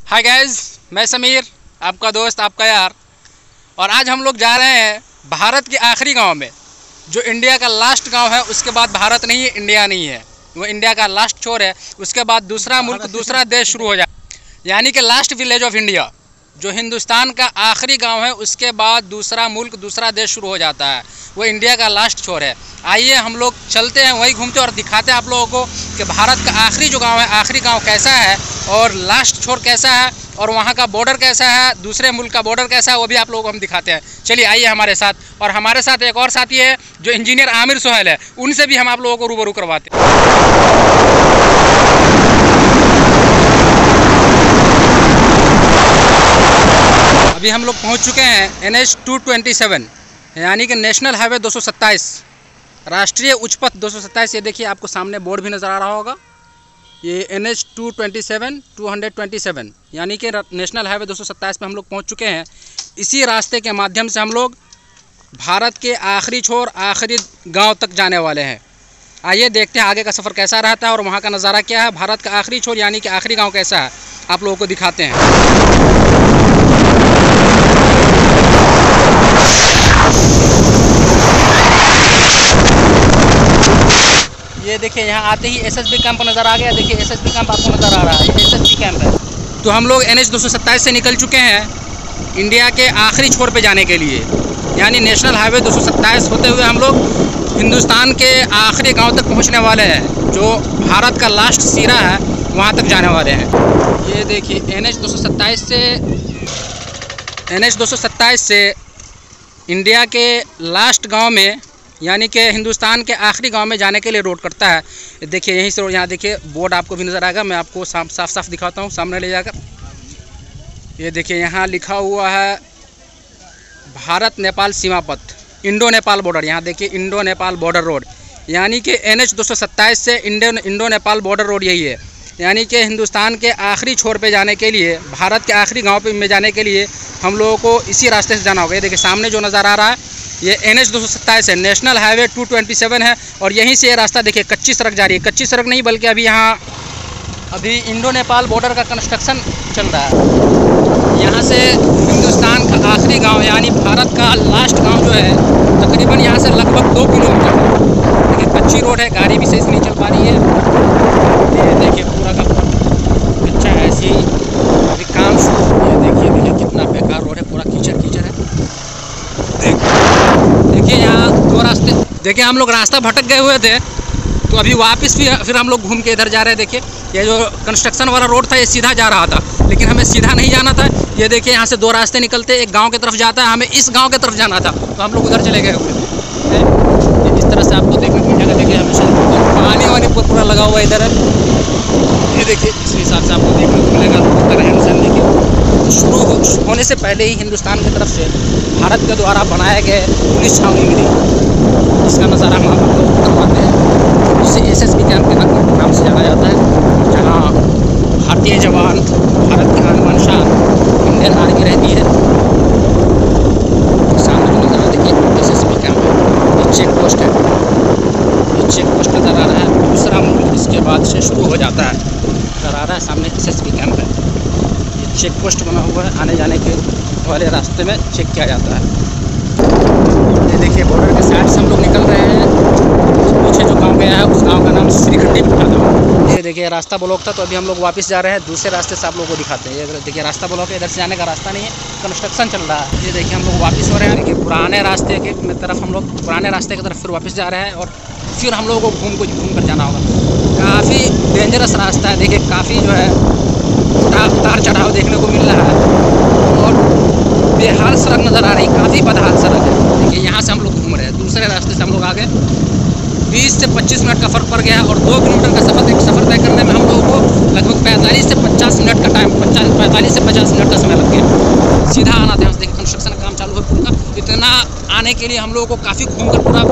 Hi guys, मैं समीर, आपका दोस्त, आपका यार। और आज हम लोग जा रहे हैं भारत के आखिरी गांव में, जो इंडिया का लास्ट गांव है। उसके बाद भारत नहीं है, इंडिया नहीं है, वो इंडिया का लास्ट छोर है। उसके बाद दूसरा मुल्क, दूसरा देश शुरू हो जाए, यानी कि लास्ट विलेज ऑफ इंडिया, जो हिंदुस्तान का आखिरी गांव है। उसके बाद दूसरा मुल्क, दूसरा देश शुरू हो जाता है, वो इंडिया का लास्ट छोर है। आइए हम लोग चलते हैं, वहीं घूमते और दिखाते हैं आप लोगों को कि भारत का आखिरी जो गांव है, आखिरी गांव कैसा है और लास्ट छोर कैसा है, और वहाँ का बॉर्डर कैसा है, दूसरे मुल्क का बॉर्डर कैसा है, वो भी आप लोगों को हम दिखाते हैं। चलिए आइए हमारे साथ। और हमारे साथ एक और साथी है जो इंजीनियर आमिर सोहेल है, उनसे भी हम आप लोगों को रूबरू करवाते हैं। अभी हम लोग पहुंच चुके हैं NH 227, यानी कि नेशनल हाईवे 227, राष्ट्रीय उच्च पथ 227। ये देखिए, आपको सामने बोर्ड भी नज़र आ रहा होगा। ये NH 227, यानी कि नेशनल हाईवे 227 पे हम लोग पहुंच चुके हैं। इसी रास्ते के माध्यम से हम लोग भारत के आखिरी छोर, आखिरी गांव तक जाने वाले हैं। आइए देखते हैं आगे का सफ़र कैसा रहता है और वहाँ का नज़ारा क्या है। भारत का आखिरी छोर यानी कि आखिरी गाँव कैसा है, आप लोगों को दिखाते हैं। ये देखिए, यहाँ आते ही SSB कैंप नज़र आ गया। देखिए SSB कैंप आपको नज़र आ रहा है, ये SSB कैंप है। तो हम लोग NH 227 से निकल चुके हैं इंडिया के आखिरी छोर पे जाने के लिए, यानी नेशनल हाईवे 227 होते हुए हम लोग हिंदुस्तान के आखिरी गांव तक पहुंचने वाले हैं, जो भारत का लास्ट सिरा है, वहां तक जाने वाले हैं। ये देखिए NH 227 से इंडिया के लास्ट गाँव में, यानी कि हिंदुस्तान के आखिरी गांव में जाने के लिए रोड कटता है। देखिए यहीं से, यहाँ देखिए बोर्ड आपको भी नज़र आएगा। मैं आपको साफ साफ दिखाता हूँ सामने ले जाकर। ये देखिए यहाँ लिखा हुआ है भारत नेपाल सीमा पथ, इंडो नेपाल बॉर्डर। यहाँ देखिए इंडो नेपाल बॉर्डर रोड, यानी कि NH 227 से इंडो नेपाल बॉर्डर रोड यही है। यानी कि हिंदुस्तान के आखिरी छोर पे जाने के लिए, भारत के आखिरी गाँव में जाने के लिए हम लोगों को इसी रास्ते से जाना होगा। ये देखिए सामने जो नज़र आ रहा है, ये NH 227 है, नेशनल हाईवे 227 है। और यहीं से ये रास्ता देखिए कच्ची सड़क जा रही है। कच्ची सड़क नहीं, बल्कि अभी इंडो नेपाल बॉर्डर का कंस्ट्रक्शन चल रहा है। यहाँ से हिंदुस्तान का आखिरी गांव, यानी भारत का लास्ट गांव जो है, तकरीबन यहाँ से लगभग 2 किलोमीटर है। देखिए कच्ची रोड है, गाड़ी भी सही से नहीं चल पा रही है। ये देखिए पूरा का पूरा कच्चा है, ऐसे ही अभी काम शुरू। ये देखिए कितना बेकार रोड है, पूरा कीचड़ है। देखिए यहाँ 2 रास्ते। देखिए हम लोग रास्ता भटक गए हुए थे, तो अभी वापस भी फिर हम लोग घूम के इधर जा रहे हैं। देखिए ये जो कंस्ट्रक्शन वाला रोड था, ये सीधा जा रहा था, लेकिन हमें सीधा नहीं जाना था। ये देखिए यहाँ से 2 रास्ते निकलते, एक गांव की तरफ जाता है, हमें इस गांव की तरफ जाना था, तो हम लोग उधर चले गए हुए थे। इस तरह से आपको देखने को मिलेगा। देखिए हमेशा पानी वानी पूरा लगा हुआ इधर है। ये देखिए इस हिसाब से आपको देखने को मिलेगा रहन सहन। देखिए शुरू होने से पहले ही हिंदुस्तान की तरफ से भारत के द्वारा बनाए गए पुलिस छावनी मिली, इसका नज़ारा हम आप लोग करवाते हैं। जिसे SSB कैंप के नाम से जाना जाता है, जहाँ भारतीय जवान, भारत की आन बान शान इंडियन आर्मी रहती है। सामने जो नज़ारा देखिए SSB कैंप है, ये चेक पोस्ट है। ये चेक पोस्ट नज़र आ रहा है, दूसरा मुल्क इसके बाद से शुरू हो जाता है, नज़र आ रहा है सामने SSB कैंप है। चेक पोस्ट बना हुआ है, आने जाने के वाले रास्ते में चेक किया जाता है। ये देखिए बॉर्डर के साइड से हम लोग निकल रहे हैं। पीछे जो गांव गया है, उस गांव का नाम श्रीखंडी बिट्ठा था। ये देखिए रास्ता ब्लॉक था, तो अभी हम लोग वापस जा रहे हैं, दूसरे रास्ते से आप लोगों को दिखाते हैं। ये देखिए रास्ता ब्लॉक है, इधर से जाने का रास्ता नहीं है, कंस्ट्रक्शन चल रहा है। ये देखिए हम लोग वापस हो रहे हैं। देखिए पुराने रास्ते की तरफ हम लोग, पुराने रास्ते की तरफ फिर वापस जा रहे हैं, और फिर हम लोगों को घूम कर जाना होगा। काफ़ी डेंजरस रास्ता है। देखिए काफ़ी जो है उतार चढ़ाव देखने को मिल रहा है, और बेहाल सड़क नज़र आ रही, काफ़ी बदहाल सड़क है। देखिए यहाँ से हम लोग घूम रहे हैं, दूसरे रास्ते से हम लोग आगे 20 से 25 मिनट का फ़र्क पड़ गया है। और 2 किलोमीटर का सफ़र तय करने में हम लोगों को लगभग 45 से 50 मिनट का टाइम, 45 से 50 मिनट का समय लग गया। सीधा आना था, देखिए कंस्ट्रक्शन का काम चालू है पूरा। इतना आने के लिए हम लोगों को काफ़ी घूम कर, पूरा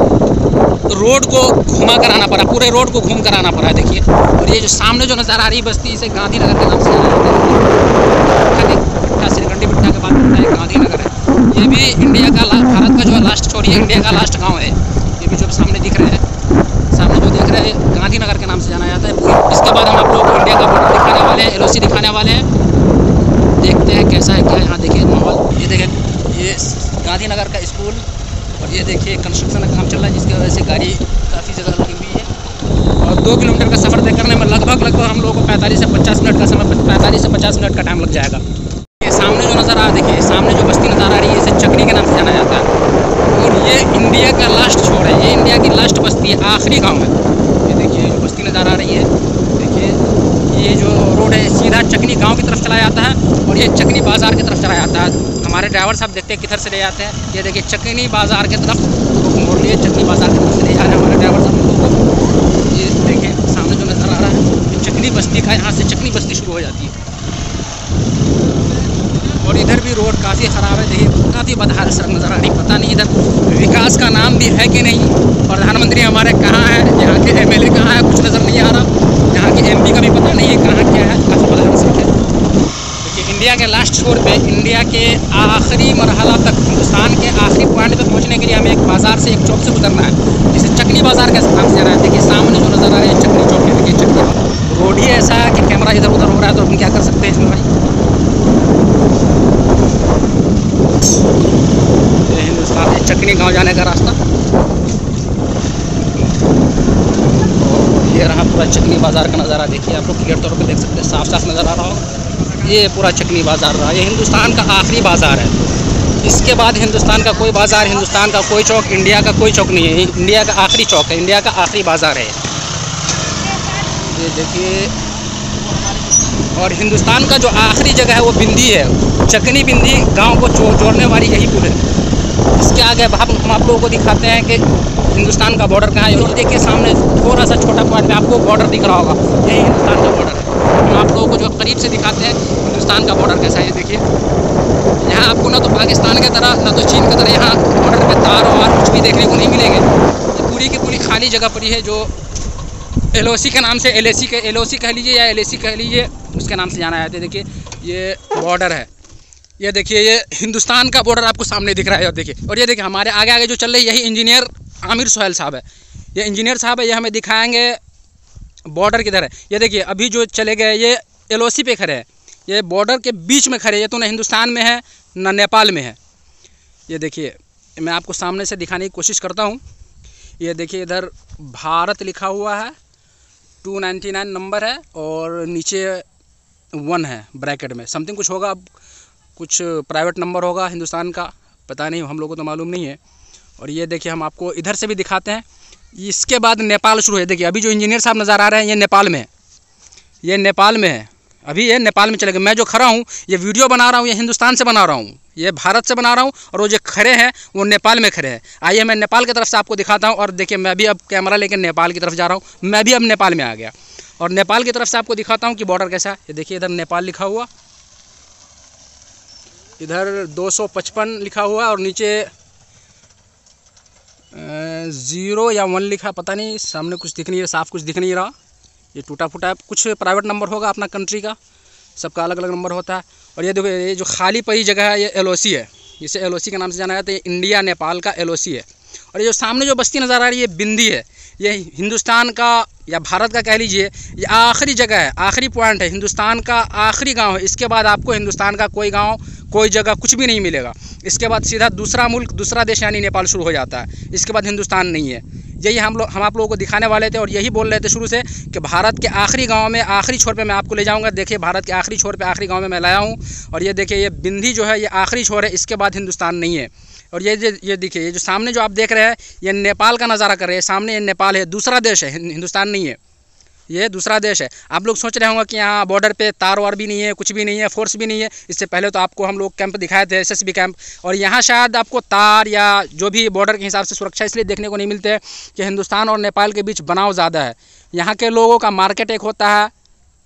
रोड को घुमा कर आना पड़ा, पूरे रोड को घूम कर आना पड़ा। देखिए, और ये जो सामने जो नज़र आ रही बस्ती, इसे गांधीनगर के नाम से जाना जाता है। श्रीखंडी बिट्ठा के बाद पड़ता है गांधीनगर है। ये भी इंडिया का, भारत का जो लास्ट छोर, ये इंडिया का लास्ट गाँव है। ये भी जो सामने दिख रहे हैं, सामने जो दिख रहे हैं, गांधीनगर के नाम से जाना जाता है। इसके बाद हम आप लोग को इंडिया का बॉर्डर दिखाने वाले हैं, LOC दिखाने वाले हैं। गांधीनगर का स्कूल। और ये देखिए कंस्ट्रक्शन का काम चल रहा है, जिसकी वजह से गाड़ी काफ़ी जगह लगी हुई है। और 2 किलोमीटर का सफ़र तय करने में लगभग हम लोगों को 45 से 50 मिनट का समय 45 से 50 मिनट का टाइम लग जाएगा। ये सामने जो नज़र आ देखिए, सामने जो बस्ती नज़र आ रही है, इसे चकनी के नाम से जाना जाता है। और ये इंडिया का लास्ट छोर है, ये इंडिया की लास्ट बस्ती है, आखिरी गाँव है। ये देखिए जो बस्ती नज़र आ रही है, देखिए ये जो रोड है सीधा चकनी गांव की तरफ चला जाता है और ये चकनी बाज़ार की तरफ चला जाता है। हमारे ड्राइवर साहब देखते हैं किधर से ले जाते हैं। ये देखिए चकनी बाज़ार की तरफ मोड़ लिए, चकनी बाज़ार की तरफ से ले जा रहे हैं हमारे ड्राइवर साहब लोगों को। ये देखिए सामने जो नज़र आ रहा है ये चकनी बस्ती का, यहाँ से चकनी बस्ती शुरू हो जाती है। और इधर भी रोड काफ़ी ख़राब है, देखिए काफ़ी बदहाल सड़क नज़र आ रही। पता नहीं इधर विकास का नाम भी है कि नहीं। प्रधानमंत्री हमारे कहाँ है, यहाँ के MLA कहाँ है, कुछ नज़र नहीं आ रहा। यहाँ के MP का भी पता नहीं है कहाँ क्या है, काफ़ी बदहाल सड़क है। देखिए इंडिया के लास्ट छोर पे, इंडिया के आखिरी मरहला तक, हिंदुस्तान के आखिरी पॉइंट तक पहुँचने के लिए हमें एक बाज़ार से, एक चौक से गुजरना है, जिसे चकनी बाज़ार के नाम से जाना है। देखिए सामने जो नज़र आ रहा है चकनी चौक है। देखिए चकनी रोड ही ऐसा है कि कैमरा इधर उधर हो रहा है, तो हम क्या कर सकते हैं इसमें भाई। हिंदुस्तान से चकनी गांव जाने का रास्ता। ये रहा पूरा चकनी बाज़ार का नज़ारा। देखिए आप लोग क्लियर तौर पे देख सकते हैं, साफ साफ नज़र आ रहा होगा। ये पूरा चकनी बाज़ार रहा, ये हिंदुस्तान का आखिरी बाज़ार है। इसके बाद हिंदुस्तान का कोई बाज़ार, हिंदुस्तान का कोई चौक, इंडिया का कोई चौक नहीं है। इंडिया का आखिरी चौक है, इंडिया का आखिरी बाज़ार है ये देखिए। और हिंदुस्तान का जो आखिरी जगह है वो बिंदी है, चकनी बिंदी गांव को जोड़ने वाली यही पुल है। इसके आगे हम आप लोगों को दिखाते हैं कि हिंदुस्तान का बॉर्डर कहाँ है। और देखिए सामने थोड़ा सा छोटा पॉइंट में आपको बॉर्डर दिख रहा होगा, यही हिंदुस्तान का बॉर्डर है। हम आप लोगों को जो करीब से दिखाते हैं हिंदुस्तान का बॉर्डर कैसा है। देखिए यहाँ आपको ना तो पाकिस्तान की तरह ना तो चीन की तरह यहाँ बॉर्डर पे तार और कुछ भी देखने को नहीं मिलेंगे। ये पूरी की पूरी खाली जगह पड़ी है, जो LOC के नाम से, LOC कह लीजिए या LAC कह लीजिए, उसके नाम से जाना जाता है। देखिए ये बॉर्डर है, ये देखिए ये हिंदुस्तान का बॉर्डर आपको सामने दिख रहा है। और देखिए, और ये देखिए हमारे आगे आगे जो चल रही है, यही इंजीनियर आमिर सोहेल साहब है। ये इंजीनियर साहब है, ये हमें दिखाएंगे बॉर्डर किधर है। ये देखिए अभी जो चले गए ये LOC पे खड़े हैं, ये बॉर्डर के बीच में खड़े हैं। ये तो ना हिंदुस्तान में है ना नेपाल में है। ये देखिए मैं आपको सामने से दिखाने की कोशिश करता हूँ। ये देखिए इधर भारत लिखा हुआ है, 299 नंबर है और नीचे 1 है ब्रैकेट में, समथिंग कुछ होगा, कुछ प्राइवेट नंबर होगा हिंदुस्तान का, पता नहीं, हम लोगों को तो मालूम नहीं है। और ये देखिए हम आपको इधर से भी दिखाते हैं। इसके बाद नेपाल शुरू है। देखिए अभी जो इंजीनियर साहब नज़र आ रहे हैं ये नेपाल में है, ये नेपाल में है, अभी ये नेपाल में चले गए। मैं जो खड़ा हूँ ये वीडियो बना रहा हूँ, ये हिंदुस्तान से बना रहा हूँ, ये भारत से बना रहा हूँ, और वो जो खड़े हैं वो नेपाल में खड़े हैं। आइए मैं नेपाल की तरफ से आपको दिखाता हूँ। और देखिए मैं भी अब कैमरा लेकर नेपाल की तरफ जा रहा हूँ, मैं भी अब नेपाल में आ गया और नेपाल की तरफ से आपको दिखाता हूँ कि बॉर्डर कैसा है। ये देखिए इधर नेपाल लिखा हुआ, इधर 255 लिखा हुआ और नीचे 0 या 1 लिखा, पता नहीं, सामने कुछ दिख नहीं है, साफ कुछ दिख नहीं रहा, ये टूटा फूटा है। कुछ प्राइवेट नंबर होगा अपना कंट्री का, सबका अलग अलग नंबर होता है। और ये देखो ये जो खाली पड़ी जगह है ये LOC है, इसे LOC के नाम से जाना जाता है। ये इंडिया नेपाल का LOC है। और ये जो सामने जो बस्ती नज़र आ रही है ये बिंदी है, ये हिंदुस्तान का या भारत का कह लीजिए, ये आखिरी जगह है, आखिरी पॉइंट है, हिंदुस्तान का आखिरी गांव है। इसके बाद आपको हिंदुस्तान का कोई गांव, कोई जगह कुछ भी नहीं मिलेगा। इसके बाद सीधा दूसरा मुल्क, दूसरा देश यानी नेपाल शुरू हो जाता है। इसके बाद हिंदुस्तान नहीं है। यही हम आप लोगों को दिखाने वाले थे और यही बोल रहे थे शुरू से कि भारत के आखिरी गांव में, आखिरी छोर पे मैं आपको ले जाऊंगा। देखिए भारत के आखिरी छोर पे, आखिरी गांव में मैं लाया हूँ। और ये देखिए ये बिंदी जो है ये आखिरी छोर है, इसके बाद हिंदुस्तान नहीं है। और ये देखिए ये जो सामने जो आप देख रहे हैं ये नेपाल का नज़ारा कर रहे हैं। सामने ये नेपाल है, दूसरा देश है, हिंदुस्तान नहीं है, ये दूसरा देश है। आप लोग सोच रहे होंगे कि यहाँ बॉर्डर पे तार वार भी नहीं है, कुछ भी नहीं है, फोर्स भी नहीं है। इससे पहले तो आपको हम लोग कैंप दिखाए थे, SSB कैंप, और यहाँ शायद आपको तार या जो भी बॉर्डर के हिसाब से सुरक्षा इसलिए देखने को नहीं मिलते हैं कि हिंदुस्तान और नेपाल के बीच बनाव ज़्यादा है। यहाँ के लोगों का मार्केट एक होता है,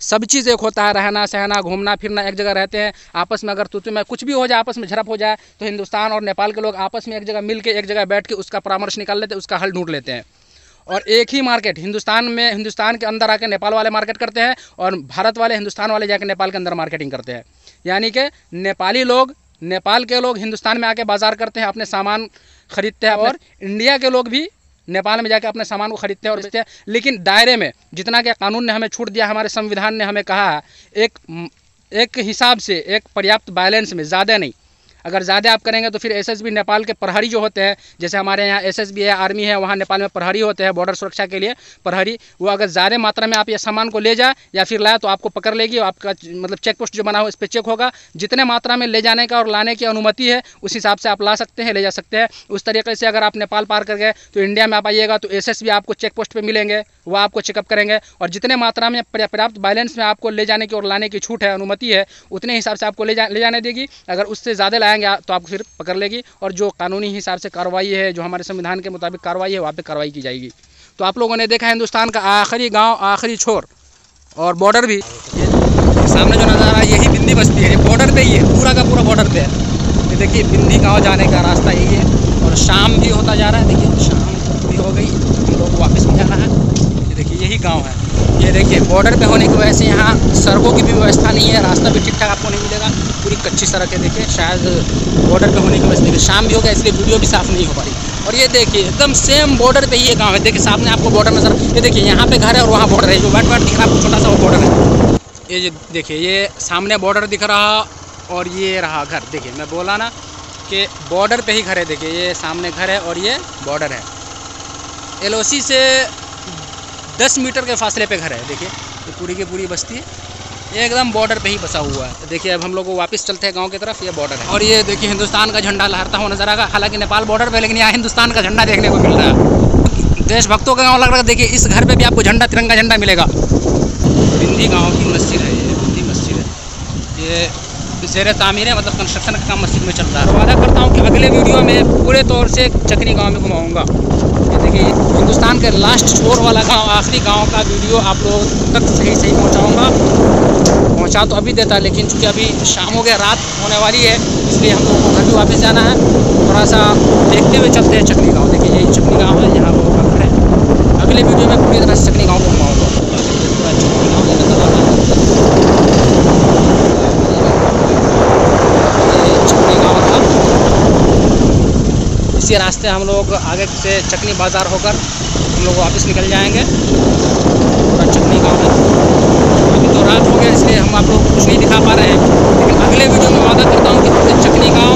सब चीज़ एक होता है, रहना सहना घूमना फिरना एक जगह रहते हैं। आपस में अगर तुतु में कुछ भी हो जाए, आपस में झड़प हो जाए, तो हिंदुस्तान और नेपाल के लोग आपस में एक जगह मिल के, एक जगह बैठ के उसका परामर्श निकाल लेते हैं, उसका हल ढूंढ लेते हैं। और एक ही मार्केट हिंदुस्तान में, हिंदुस्तान के अंदर आके नेपाल वाले मार्केट करते हैं और भारत वाले, हिंदुस्तान वाले जाके नेपाल के अंदर मार्केटिंग करते हैं। यानी कि नेपाली लोग, नेपाल के लोग हिंदुस्तान में आके बाज़ार करते हैं, अपने सामान खरीदते हैं, और इंडिया के लोग भी नेपाल में जाकर अपने सामान को खरीदते हैं और बेचते हैं। लेकिन दायरे में जितना कि कानून ने हमें छूट दिया, हमारे संविधान ने हमें कहा है, एक हिसाब से, एक पर्याप्त बैलेंस में, ज़्यादा नहीं। अगर ज़्यादा आप करेंगे तो फिर एसएसबी नेपाल के प्रहरी जो होते हैं, जैसे हमारे यहाँ एसएसबी है, आर्मी है, वहाँ नेपाल में प्रहरी होते हैं बॉर्डर सुरक्षा के लिए प्रहरी, वो अगर ज़्यादा मात्रा में आप ये सामान को ले जाए या फिर लाए तो आपको पकड़ लेगी और आपका मतलब चेक पोस्ट जो बना हो इस पर चेक होगा। जितने मात्रा में ले जाने का और लाने की अनुमति है उस हिसाब से आप ला सकते हैं, ले जा सकते हैं। उस तरीके से अगर आप नेपाल पार कर गए तो इंडिया में आप आइएगा तो एसएसबी आपको चेक पोस्ट पे मिलेंगे, वो आपको चेकअप करेंगे और जितने मात्रा में पर्याप्त बैलेंस में आपको ले जाने की और लाने की छूट है, अनुमति है, उतने हिसाब से आपको ले जाने देगी। अगर उससे ज़्यादा लाएंगे तो आपको फिर पकड़ लेगी और जो कानूनी हिसाब से कार्रवाई है, जो हमारे संविधान के मुताबिक कार्रवाई है, वहाँ पे कार्रवाई की जाएगी। तो आप लोगों ने देखा हिंदुस्तान का आखिरी गाँव, आखिरी छोर और बॉर्डर भी। सामने जो नज़ारा यही बिंदी बस्ती है, बॉर्डर पे ही है, पूरा का पूरा बॉर्डर पे है। ये देखिए बिंदी गांव जाने का रास्ता यही है और शाम भी होता जा रहा है। देखिए शाम भी हो गई, हम लोग वापस में जाना है। ये देखिए यही गांव है। ये देखिए बॉर्डर पे होने की वजह से यहाँ सड़कों की भी व्यवस्था नहीं है, रास्ता भी ठीक ठाक आपको नहीं मिलेगा, पूरी कच्ची सड़क है। देखिए शायद बॉर्डर पे होने की वजह से शाम भी हो गया इसलिए वीडियो भी साफ़ नहीं हो पा रही। और ये देखिए एकदम सेम बॉर्डर पे ही ये गाँव है। देखिए सामने आपको बॉर्डर नजर, ये देखिए यहाँ पे घर है और वहाँ बॉर्डर है, जो वाइट दिख रहा है आपको छोटा सा वो बॉर्डर है। ये देखिए ये सामने बॉर्डर दिख रहा और ये रहा घर। देखिए मैं बोला ना कि बॉर्डर पे ही घर है। देखिए ये सामने घर है और ये बॉर्डर है। एलओसी से 10 मीटर के फासले पे घर है। देखिए ये पूरी की पूरी बस्ती ये एकदम बॉर्डर पे ही बसा हुआ है। देखिए अब हम लोग वापस चलते हैं गांव की तरफ। ये बॉर्डर है और ये देखिए हिंदुस्तान का झंडा लहरता हुआ नजर आएगा। हालांकि नेपाल बॉर्डर पे, लेकिन यहाँ हिंदुस्तान का झंडा देखने को मिल रहा है। देशभक्तों का गाँव लग रहा है। देखिए इस घर पर भी आपको झंडा, तिरंगा झंडा मिलेगा। बिंदी गाँव की मस्जिद है, ये बिंदी मस्जिद है। ये ज़ेर तामीर है, मतलब कंस्ट्रक्शन का काम मस्जिद में चल रहा है। वादा करता हूँ कि अगले वीडियो में पूरे तौर से चकनी गांव में घुमाऊँगा। ये देखिए हिंदुस्तान के लास्ट छोर वाला गांव, आखिरी गांव का वीडियो आप लोगों तक सही पहुँचाऊँगा। पहुँचा तो अभी देता, लेकिन चूँकि अभी शाम हो गया, रात होने वाली है, इसलिए हम लोगों को घर भी वापस जाना है। थोड़ा सा देखते हुए चलते हैं चकनी गाँव। देखिए यही चकनी गाँव है, यहाँ लोगों का घर है। अगले वीडियो में पूरी तरह से चकनी गाँव को घुमाऊँगा। इसी रास्ते हम लोग आगे से चकनी बाज़ार होकर हम लोग वापस निकल जाएंगे। पूरा चकनी गाँव है। अभी तो रात हो गया इसलिए हम आप लोगों को कुछ नहीं दिखा पा रहे हैं, लेकिन अगले वीडियो में वादा करता हूँ कि पूरे चकनी गाँव